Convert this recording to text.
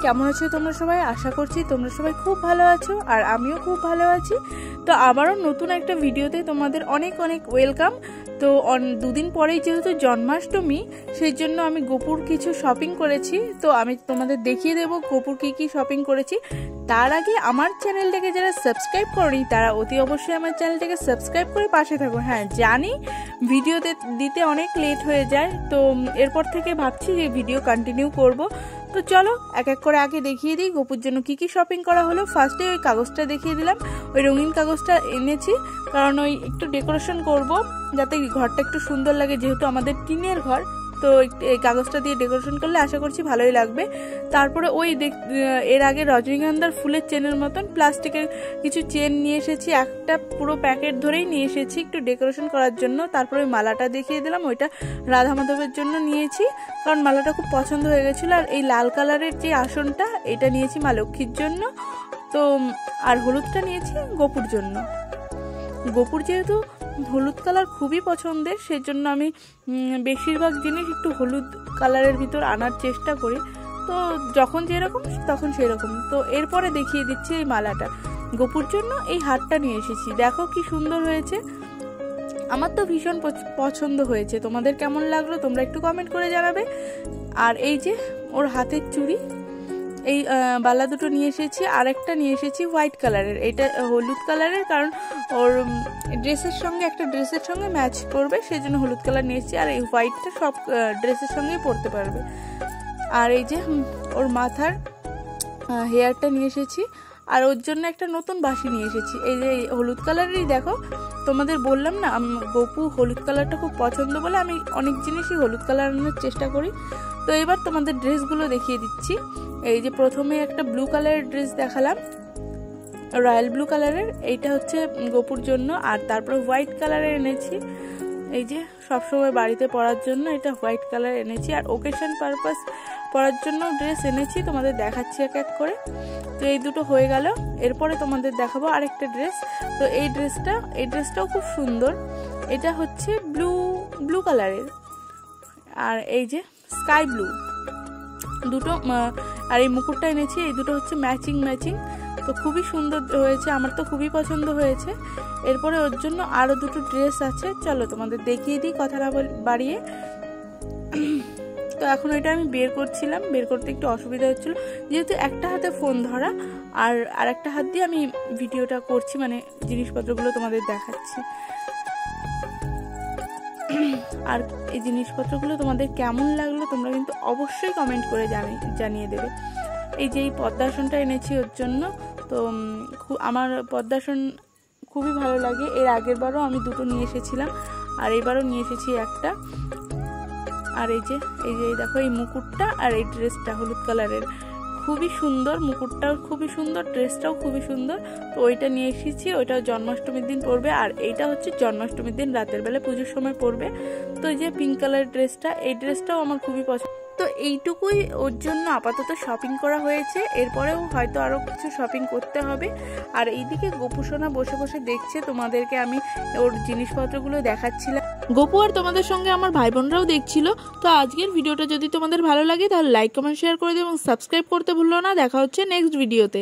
কেমন আছো তোমরা সবাই? আশা করছি তোমরা সবাই খুব ভালো আছো আর আমিও খুব ভালো আছি। তো আবারও নতুন একটা ভিডিওতে তোমাদের অনেক অনেক ওয়েলকাম। তো দুদিন পরেই যেহেতু জন্মাষ্টমী, সেই জন্য আমি গোপুর কিছু শপিং করেছি। তো আমি তোমাদের দেখিয়ে দেবো গোপুর কি শপিং করেছি। তার আগে আমার চ্যানেলটাকে যারা সাবস্ক্রাইব করেনি তারা অতি অবশ্যই আমার চ্যানেলটাকে সাবস্ক্রাইব করে পাশে থাকো। হ্যাঁ জানি ভিডিওতে দিতে অনেক লেট হয়ে যায়, তো এরপর থেকে ভাবছি যে ভিডিও কন্টিনিউ করব। তো চলো এক এক করে আগে দেখিয়ে দিই গোপুর জন্য কি শপিং করা হলো। ফার্স্টে ওই কাগজটা দেখিয়ে দিলাম, ওই রঙিন কাগজটা এনেছি কারণ ওই একটু ডেকোরেশন করব যাতে ঘরটা একটু সুন্দর লাগে, যেহেতু আমাদের টিনের ঘর। তো এই কাগজটা দিয়ে ডেকোরেশন করলে আশা করছি ভালোই লাগবে। তারপরে ওই এর আগে রজনীগন্ধার ফুলের চেনের মতন প্লাস্টিকের কিছু চেন নিয়ে এসেছি, একটা পুরো প্যাকেট ধরেই নিয়ে এসেছি একটু ডেকোরেশন করার জন্য। তারপরে ওই মালাটা দেখিয়ে দিলাম, ওইটা রাধা মাধবের জন্য নিয়েছি কারণ মালাটা খুব পছন্দ হয়ে গেছিলো। আর এই লাল কালারের যে আসনটা এটা নিয়েছি মা লক্ষ্মীর জন্য। তো আর হলুদটা নিয়েছি গোপুর জন্য। গোপুর যেহেতু হলুদ কালার খুবই পছন্দের, সেই জন্য আমি বেশিরভাগ জিনিস একটু হলুদ কালারের ভিতর আনার চেষ্টা করি। তো যখন যেরকম তখন সেরকম। তো এরপরে দেখিয়ে দিচ্ছি এই মালাটা। গোপুর জন্য এই হারটা নিয়ে এসেছি, দেখো কি সুন্দর হয়েছে। আমার তো ভীষণ পছন্দ হয়েছে, তোমাদের কেমন লাগলো তোমরা একটু কমেন্ট করে জানাবে। আর এই যে ওর হাতের চুড়ি, এই বালা দুটো নিয়ে এসেছি, আর একটা নিয়ে এসেছি হোয়াইট কালারের। এটা হলুদ কালারের কারণ ওর ড্রেসের সঙ্গে একটা ড্রেসের সঙ্গে ম্যাচ করবে, সেই জন্য হলুদ কালার নিয়ে এসেছি। আর এই হোয়াইটটা সব ড্রেসের সঙ্গেই পরতে পারবে। আর এই যে ওর মাথার হেয়ারটা নিয়ে এসেছি, আর ওর জন্য একটা নতুন বাঁশি নিয়ে এসেছি। এই যে হলুদ কালারেরই, দেখো তোমাদের বললাম না গোপু হলুদ কালারটা খুব পছন্দ বলে আমি অনেক জিনিসই হলুদ কালার আনার চেষ্টা করি। তো এবার তোমাদের ড্রেসগুলো দেখিয়ে দিচ্ছি। এই যে প্রথমে একটা ব্লু কালারের ড্রেস দেখালাম, রয়্যাল ব্লু কালারের, এইটা হচ্ছে গোপুর জন্য। আর তারপরে হোয়াইট কালারের এনেছি, এই যে সবসময় বাড়িতে পরার জন্য এটা হোয়াইট কালার এনেছি। আর ওকেশন পারপাস পরার জন্য ড্রেস এনেছি, তোমাদের দেখাচ্ছি এক এক করে। তো এই দুটো হয়ে গেল, এরপরে তোমাদের দেখাবো আরেকটা ড্রেস। তো এই ড্রেসটাও খুব সুন্দর, এটা হচ্ছে ব্লু কালারের, আর এই যে স্কাই ব্লু দুটো। আর এই মুকুটটা এনেছি, এই দুটো হচ্ছে ম্যাচিং। তো খুবই সুন্দর হয়েছে, আমার তো খুবই পছন্দ হয়েছে। এরপরে ওর জন্য আরও দুটো ড্রেস আছে, চলো তোমাদের দেখিয়ে দিই কথা না বাড়িয়ে। তো এখন এটা আমি বের করতে একটু অসুবিধা হচ্ছিল, যেহেতু একটা হাতে ফোন ধরা আর একটা হাত দিয়ে আমি ভিডিওটা করছি, মানে জিনিসপত্রগুলো তোমাদের দেখাচ্ছি। আর এই জিনিসপত্রগুলো তোমাদের কেমন লাগলো তোমরা কিন্তু অবশ্যই কমেন্ট করে জানিয়ে দেবে। এই যে এই পদ্মাসনটা এনেছি ওর জন্য। তো আমার পদ্মাসন খুবই ভালো লাগে, এর আগের বারও আমি দুটো নিয়ে এসেছিলাম আর এইবারও নিয়ে এসেছি একটা। আর এই যে দেখো এই মুকুটটা আর এই ড্রেসটা হলুদ কালারের, খুবই সুন্দর। মুকুটটাও খুবই সুন্দর, ড্রেসটাও খুবই সুন্দর। তো ওইটা নিয়ে এসেছি, ওইটাও জন্মাষ্টমীর দিন পরবে। আর এইটা হচ্ছে জন্মাষ্টমীর দিন রাতের বেলা পুজোর সময় পরবে। তো এই যে পিঙ্ক কালারের ড্রেসটা, এই ড্রেসটাও আমার খুবই পছন্দ। তো এইটুকুই ওর জন্য আপাতত শপিং করা হয়েছে, এরপরেও হয়তো আরও কিছু শপিং করতে হবে। আর এইদিকে গোপুসোনা বসে বসে দেখছে, তোমাদেরকে আমি ওর জিনিসপত্রগুলো দেখাচ্ছিলাম। গোপু আর তোমাদের সঙ্গে আমার ভাই বোনরাও দেখছিল। তো আজকের ভিডিওটা যদি তোমাদের ভালো লাগে তাহলে লাইক কমেন্ট শেয়ার করে দিও এবং সাবস্ক্রাইব করতে ভুলো না। দেখা হচ্ছে নেক্সট ভিডিওতে।